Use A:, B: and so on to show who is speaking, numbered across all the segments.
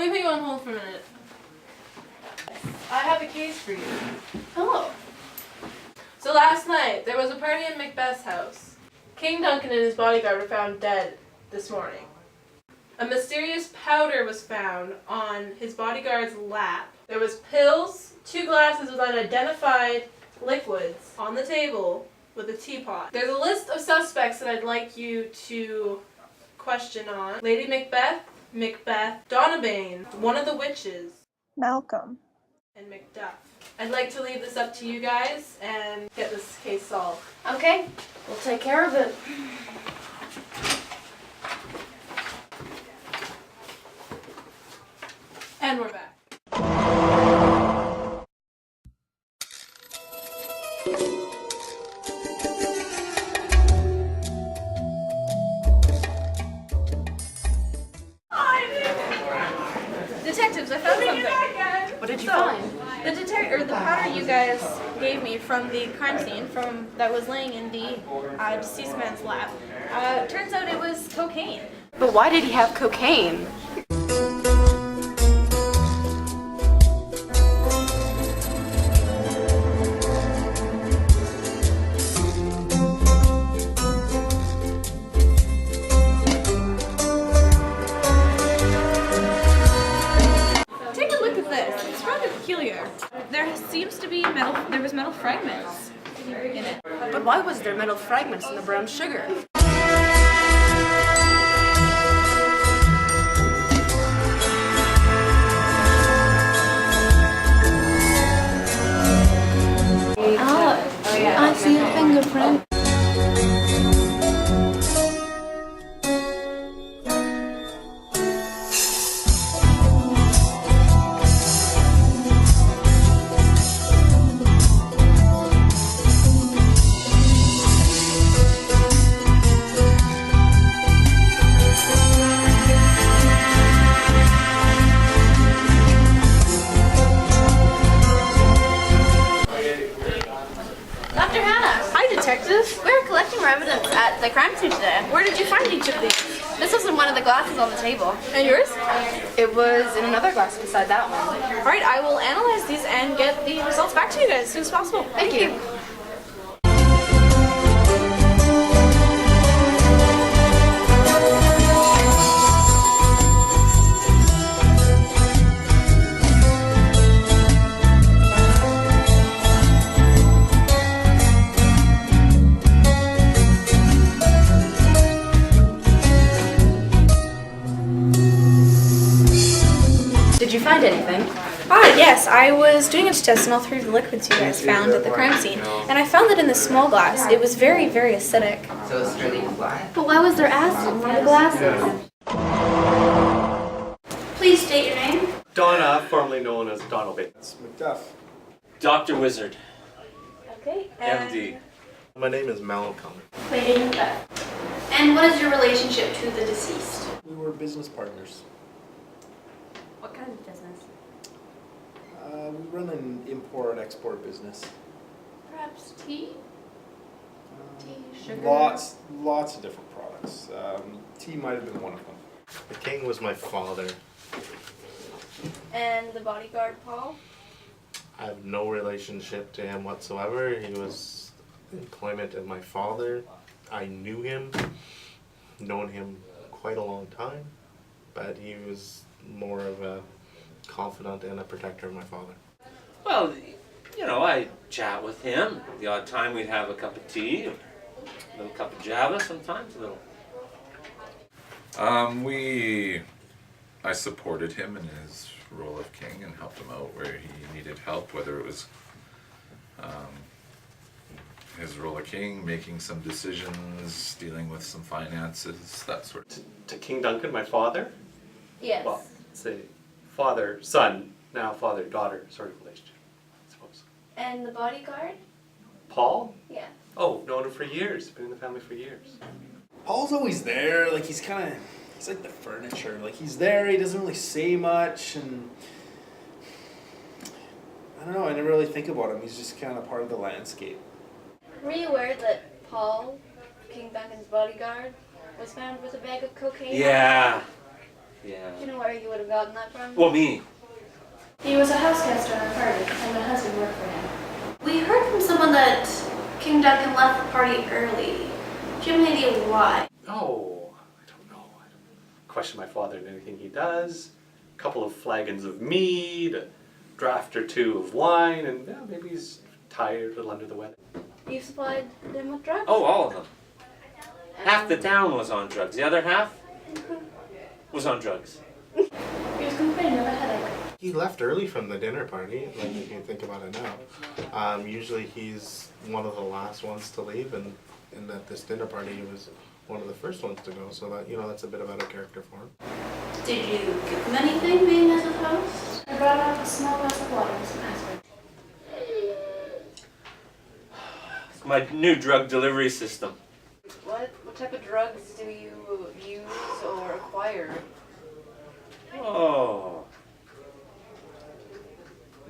A: me put you on hold for a minute. I have a case for you.
B: Hello.
A: So last night, there was a party at Macbeth's house. King Duncan and his bodyguard were found dead this morning. A mysterious powder was found on his bodyguard's lap. There was pills, 2 glasses with unidentified liquids on the table with a teapot. There's a list of suspects that I'd like you to question on. Lady Macbeth, Donabane, one of the witches,
B: Malcolm.
A: and Macduff. I'd like to leave this up to you guys and get this case solved.
B: Okay, we'll take care of it.
A: And we're back.
C: Detectives, I found something.
B: What did you find?
C: The powder you guys gave me from the crime scene that was laying in the deceased man's lap. Turns out it was cocaine.
B: But why did he have cocaine?
C: Take a look at this. It's rather peculiar. There seems to be metal fragments in it.
B: But why was there metal fragments in the brown sugar?
C: I see a fingerprint. Dr. Hannah. Hi, detective. We're collecting our evidence at the crime scene today. Where did you find each of these?
B: This was in one of the glasses on the table.
C: And yours?
B: It was in another glass beside that one.
C: All right, I will analyze these and get the results back to you guys as soon as possible.
B: Thank you. Did you find anything?
C: Yes, I was doing a test and all 3 of the liquids you guys found at the crime scene, and I found that in the small glass, it was very, very acidic.
D: So it's really black.
B: But why was there acid in the glasses?
C: Please state your name.
E: Donna, formerly known as Donald Bates.
F: Macduff.
G: Dr. Wizard,
C: Okay.
G: MD.
E: My name is Malcolm.
C: Lady Macbeth. And what is your relationship to the deceased?
F: We were business partners.
B: What kind of business?
F: We run an import-export business.
C: Perhaps tea?
B: Sugar?
F: Lots of different products. Tea might have been one of them.
E: The king was my father.
C: And the bodyguard, Paul?
E: I have no relationship to him whatsoever. He was employment of my father. I knew him, known him quite a long time, but he was more of a confidant and a protector of my father.
G: Well, you know, I chat with him. The odd time we'd have a cup of tea, or a little cup of java sometimes, a little.
H: I supported him in his role of king and helped him out where he needed help, whether it was his role of king, making some decisions, dealing with some finances, that sort of.
E: To King Duncan, my father?
C: Yes.
E: Well, say father-son, now father-daughter sort of relationship, I suppose.
C: And the bodyguard?
E: Paul?
C: Yeah.
E: Oh, known him for years. Been in the family for years.
F: Paul's always there. Like he's like the furniture. Like he's there. He doesn't really say much, and I don't know. I never really think about him. He's just kind of part of the landscape.
C: Were you aware that Paul, King Duncan's bodyguard, was found with a bag of cocaine?
G: Yeah. Yeah.
B: You know where you would have gotten that from?
G: Well, me.
C: He was a house guest at our party, and my husband worked for him. We heard from someone that King Duncan left the party early. Do you have any idea why?
D: Oh, I don't know. I don't question my father in anything he does. A couple of flagons of mead, a draft or two of wine, and yeah, maybe he's tired, a little under the weather.
C: You supplied them with drugs?
G: Oh, all of them. Half the town was on drugs. The other half was on drugs.
C: He was complaining of a headache.
E: He left early from the dinner party, like if you think about it now. Usually he's one of the last ones to leave, and at this dinner party he was one of the first ones to go, so that, that's a bit of out of character for him.
C: Did you give him anything being as a host? I brought out a small glass of water and some aspirin.
G: It's my new drug delivery system.
B: What type of drugs do you use or acquire?
G: Oh.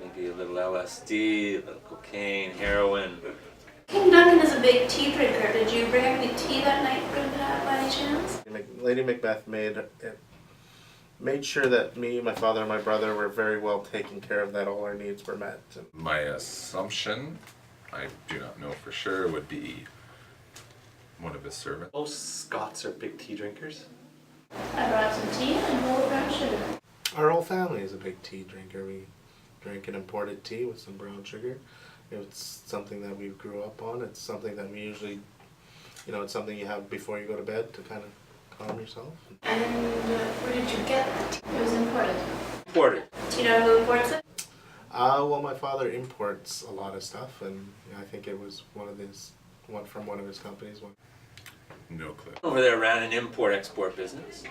G: Maybe a little LSD, a little cocaine, heroin.
C: King Duncan is a big tea drinker. Did you bring any tea that night for him to have by any chance?
E: Lady Macbeth made sure that me, my father, and my brother were very well taken care of, that all our needs were met.
H: My assumption, I do not know for sure, would be one of his servants.
D: Most Scots are big tea drinkers.
C: I brought some tea and a bowl of brown sugar.
E: Our whole family is a big tea drinker. We drink an imported tea with some brown sugar. It's something that we grew up on. It's something that we usually, it's something you have before you go to bed to kind of calm yourself.
C: And where did you get the tea? It was imported.
G: Imported.
C: Do you know who imports it?
E: Well, my father imports a lot of stuff, and I think it was one from one of his companies.
H: No clue.
G: Over there ran an import-export business.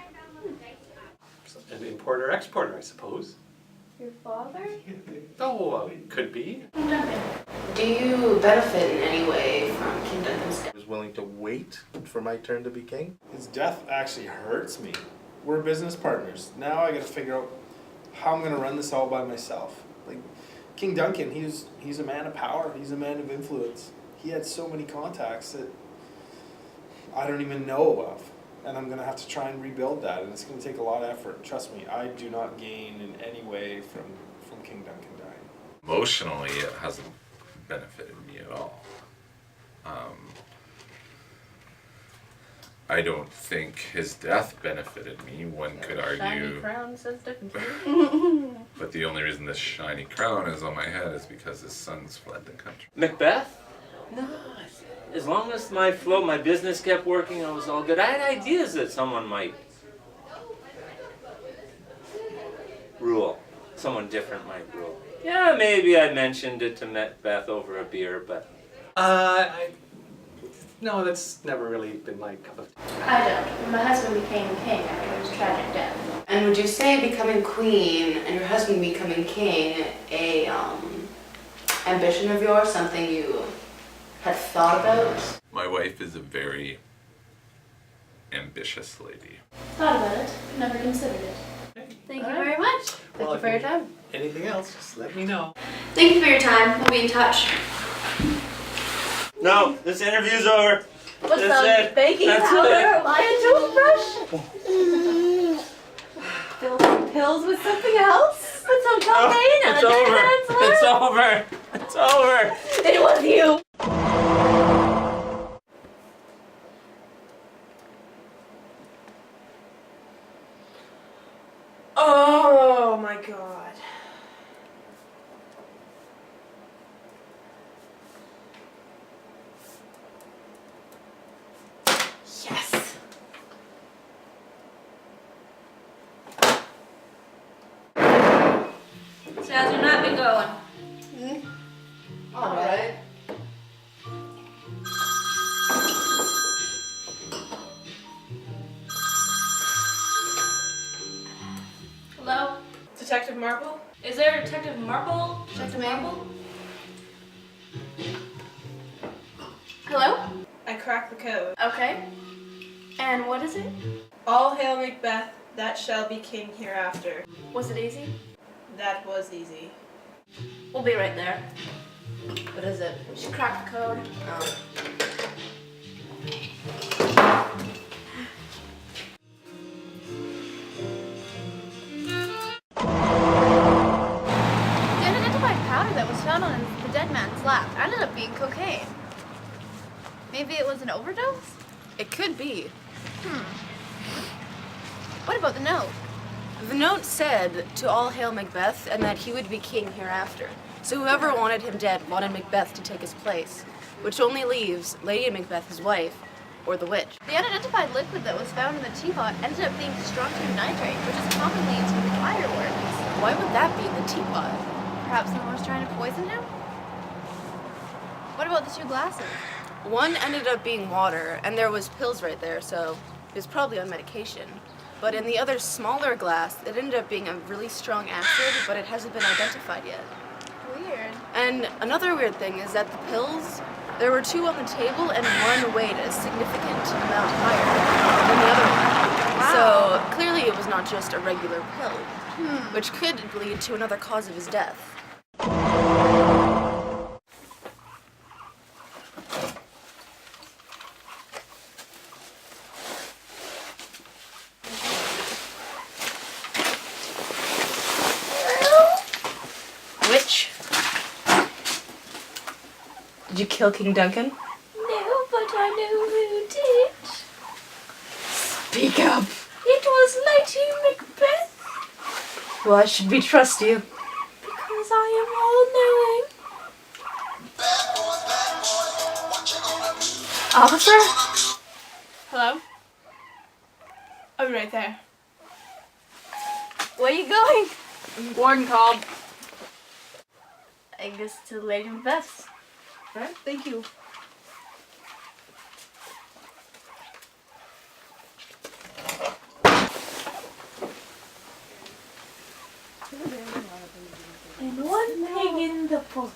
D: An importer-exporter, I suppose.
C: Your father?
D: Oh, could be.
C: King Duncan.
I: Do you benefit in any way from King Duncan's death?
E: I was willing to wait for my turn to be king.
F: His death actually hurts me. We're business partners. Now I gotta figure out how I'm gonna run this all by myself. Like, King Duncan, he's a man of power. He's a man of influence. He had so many contacts that I don't even know of. And I'm gonna have to try and rebuild that, and it's gonna take a lot of effort. Trust me, I do not gain in any way from King Duncan dying.
H: Emotionally, it hasn't benefited me at all. I don't think his death benefited me. One could
A: Shiny
H: argue,
A: crown says different to you.
H: but the only reason this shiny crown is on my head is because his sons fled the country.
G: Macbeth? No. As long as my business kept working, I was all good. I had ideas that someone might rule. Someone different might rule. Yeah, maybe I mentioned it to Macbeth over a beer, but...
D: No, that's never really been my cup of tea.
C: I don't. My husband became king after his tragic death.
I: And would you say becoming queen and your husband becoming king a ambition of yours, something you had thought about?
H: My wife is a very ambitious lady.
C: Thought about it, but never considered it. Thank you very much.
A: Thank you for your time.
D: Anything else, just let me know.
C: Thank you for your time. We'll be in touch.
G: No, this interview's over.
A: What's
G: That's
A: some
G: it.
A: baking
G: That's
A: powder?
G: it.
A: My toothbrush? Fill some pills with something else? Put some cocaine and
G: It's
A: a
G: over.
A: pencil?
G: It's over. It's over.
A: It was you. Oh my god. Yes.
C: So how's your night been going?
I: All right.
C: Hello?
A: Detective Marple?
C: Is there a Detective Marple? Detective Marple? Hello?
A: I cracked the code.
C: Okay. And what is it?
A: All hail Macbeth, that shall be king hereafter.
C: Was it easy?
A: That was easy.
C: We'll be right there.
I: What is it?
C: She cracked the code.
I: Oh.
C: overdose?
I: It could be.
C: What about the note?
I: The note said to all hail Macbeth and that he would be king hereafter. So whoever wanted him dead wanted Macbeth to take his place, which only leaves Lady Macbeth, his wife, or the witch.
C: The unidentified liquid that was found in the teapot ended up being strontium nitrate, which is commonly used in fireworks.
I: Why would that be in the teapot?
C: Perhaps someone was trying to poison him? What about the two glasses?
I: One ended up being water, and there was pills right there, so he was probably on medication. But in the other smaller glass, it ended up being a really strong acid, but it hasn't been identified yet.
C: Weird.
I: And another weird thing is that the pills, there were two on the table, and one weighed a significant amount higher than the other one.
C: Wow.
I: So clearly it was not just a regular pill, which could lead to another cause of his death. Witch? Did you kill King Duncan?
C: No, but I know who did.
I: Speak up.
C: It was Lady Macbeth,
I: Why should we trust you?
C: because I am all-knowing.
I: Officer?
A: Hello? I'll be right there.
C: Where are you going?
A: Warden called.
C: I guess to Lady Macbeth's.
A: Alright, thank you.
C: And one pig in the pot.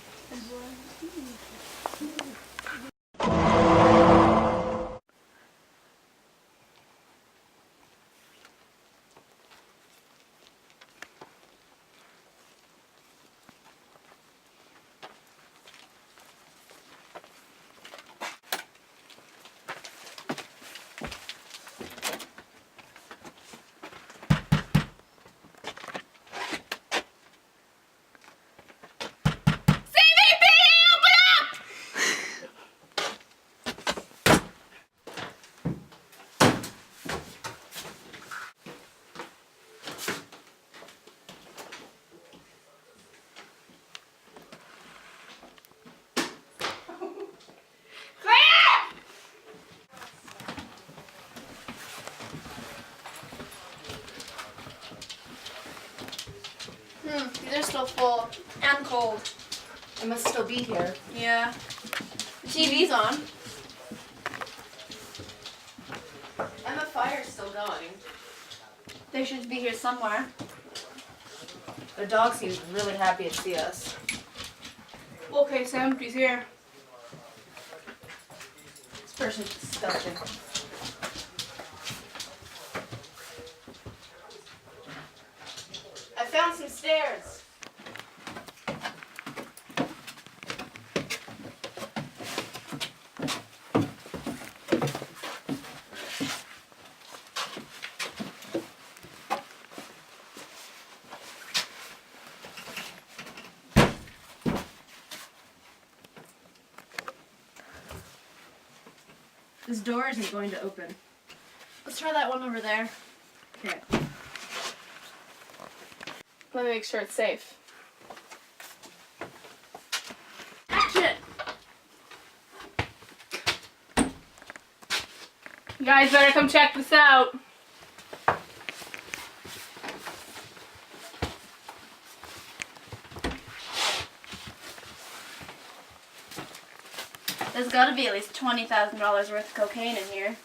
B: These are still full and cold.
I: I must still be here.
B: Yeah. The TV's on.
I: And the fire's still going.
B: They should be here somewhere.
I: The dog seems really happy to see us.
B: Okay, Sam, he's here.
I: This person's disgusting. I found some stairs.
C: This door isn't going to open.
B: Let's try that one over there.
C: Okay.
B: Let me make sure it's safe.
A: Action! You guys better come check this out.
C: There's got to be at least $20,000 worth of cocaine in here.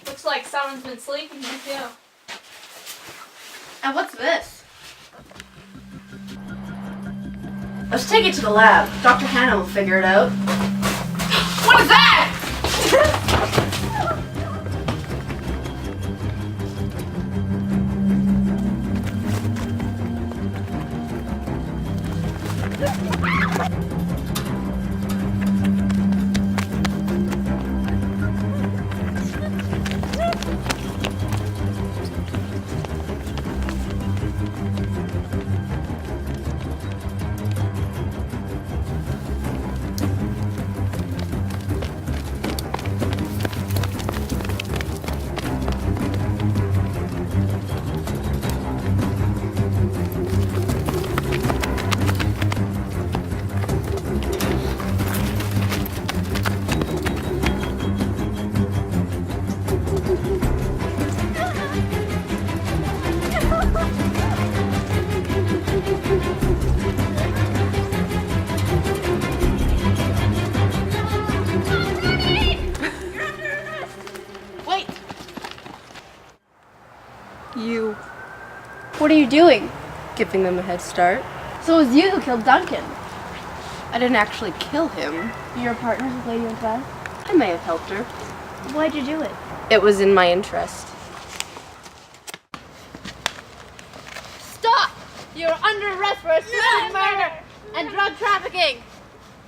A: Looks like someone's been sleeping here too.
C: And what's this?
I: Let's take it to the lab. Dr. Hannah will figure it out.
A: What is that?
C: You. What are you doing?
I: Giving them a head start.
C: So it was you who killed Duncan.
I: I didn't actually kill him.
C: You're partners with Lady Macbeth?
I: I may have helped her.
C: Why'd you do it?
I: It was in my interest.
C: Stop! You're under arrest for assisted murder and drug trafficking.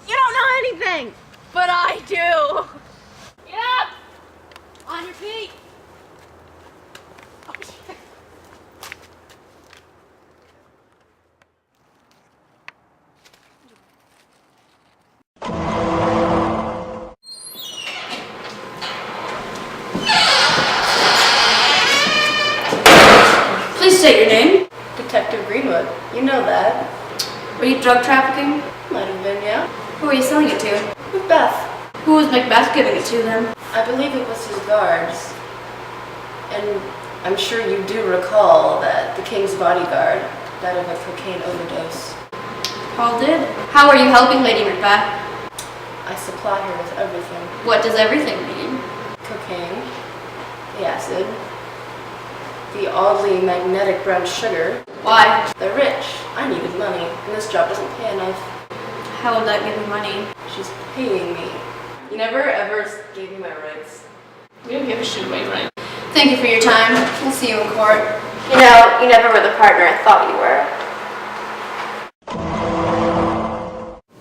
C: You don't know anything, but I do. Get up! On your feet.
I: Please state your name. Detective Greenwood. You know that. Were you drug trafficking? Might have been, yeah. Who were you selling it to? Macbeth. Who was Macbeth giving it to then? I believe it was his guards. And I'm sure you do recall that the king's bodyguard died of a cocaine overdose. Paul did? How are you helping Lady Macbeth? I supply her with everything. What does everything mean? Cocaine, the acid, the oddly magnetic brown sugar. Why? They're rich. I needed money, and this job doesn't pay enough. How would that give me money? She's paying me. You never ever gave me my rights.
A: We don't give a shit about your right.
I: Thank you for your time. We'll see you in court. You know, you never were the partner I thought you were.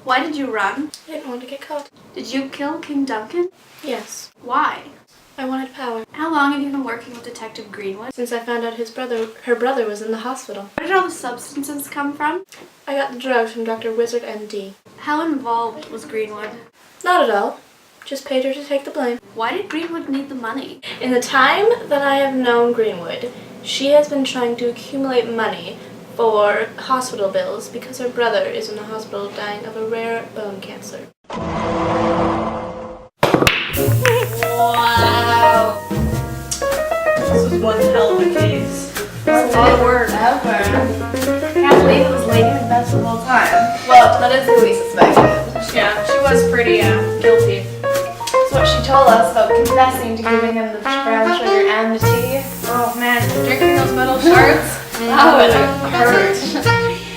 C: Why did you run?
A: I didn't want to get caught.
C: Did you kill King Duncan?
A: Yes.
C: Why?
A: I wanted power.
C: How long have you been working with Detective Greenwood?
A: Since I found out her brother was in the hospital.
C: Where did all the substances come from?
A: I got the drugs from Dr. Wizard MD.
C: How involved was Greenwood?
A: Not at all. Just paid her to take the blame.
C: Why did Greenwood need the money?
A: In the time that I have known Greenwood, she has been trying to accumulate money for hospital bills because her brother is in the hospital dying of a rare bone cancer.
C: Wow.
A: This was one hell of a case.
C: That's a lot of work. Ever. Can't believe it was Lady Macbeth the whole time.
I: Well, that is who we suspected.
A: Yeah, she was pretty guilty.
C: That's what she told us about confessing to giving him the brown sugar and the tea. Oh man, drinking those metal shards? That would hurt.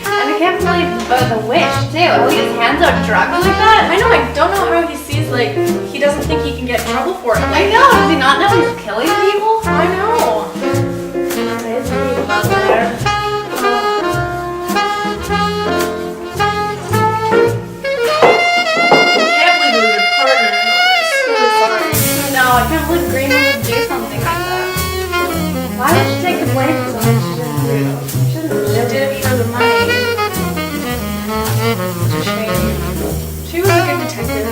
C: And I can't believe the wish too. How he just hands out drugs like that?
A: I know, I don't know how he sees, like, he doesn't think he can get in trouble for it.
C: I know, does he not know he's killing people?
A: I know.
C: There's people out there. I can't believe Greenwood would do something like that. Why would she take the blame for something she didn't do? She did it for the money. It's a shame. She was a good detective.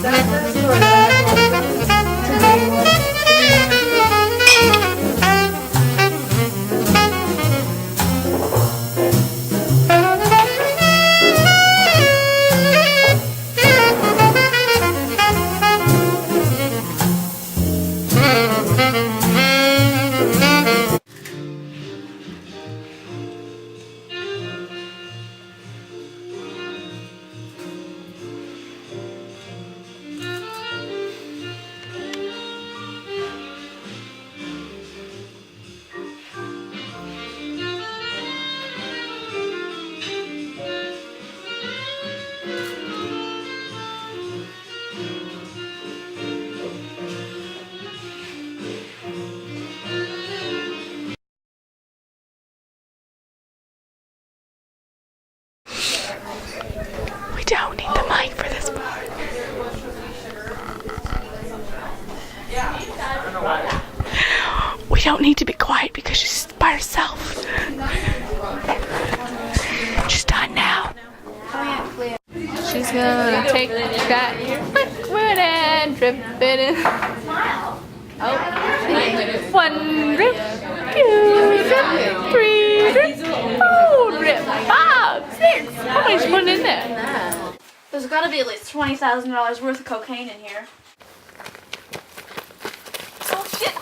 C: Send this or to Greenwood.
J: We don't need the mic for this part. We don't need to be quiet because she's by herself. She's done now. She's gonna take that liquid and drip it in. Oh, 1 drip, 2 drip, 3 drip, 4 drip, 5, 6. How much you putting in there?
C: There's gotta be at least $20,000 worth of cocaine in here. Oh shit!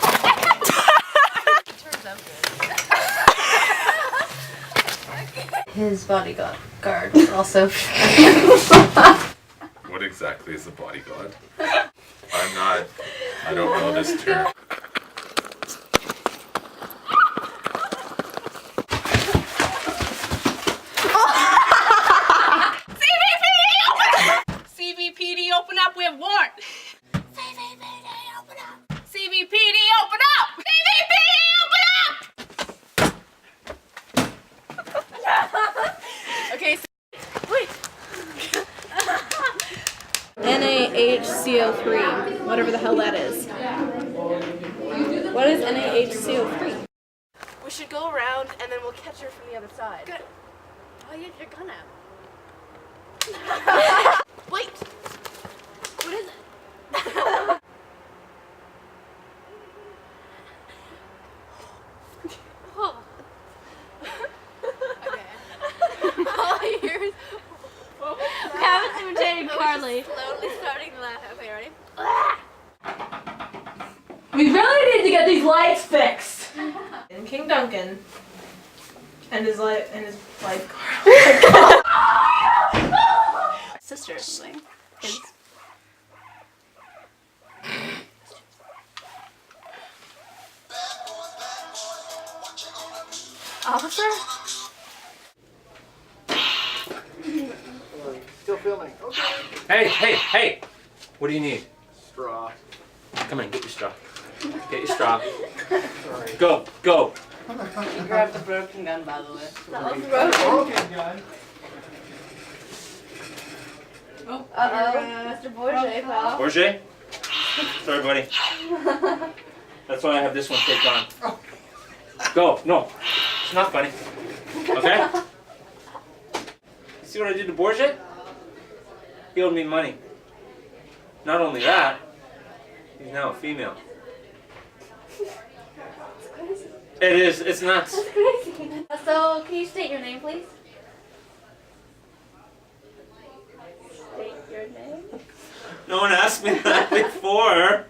I: His bodyguard was also.
H: What exactly is a bodyguard? I don't know this term.
I: CVPD, open up! CVPD, open up! Okay, wait. NaHCO3, whatever the hell that is. What is NaHCO3? We should go around and then we'll catch her from the other side. Good. Oh, you had your gun out. Wait! What is it? Oh. Okay. All I hear is...
J: Cabot's imitating Carly.
I: Slowly starting to laugh. Okay, ready?
A: We really need to get these lights fixed. And King Duncan and his lifeguard.
J: Sister or something. His. Officer?
F: Still filming. Okay.
G: Hey! What do you need?
F: Straw.
G: Come on, get your straw. Get your straw. Go!
B: He grabbed the broken gun, by the way.
J: That was broken.
F: Broken gun.
J: Mr. Bourget, pal.
G: Borget? Sorry, buddy. That's why I have this one taped on. Go! No, it's not funny. Okay? You see what I did to Borget? He owed me money. Not only that, he's now a female. It is. It's nuts.
J: That's crazy. So, can you state your name, please? State your name?
G: No one asked me that before.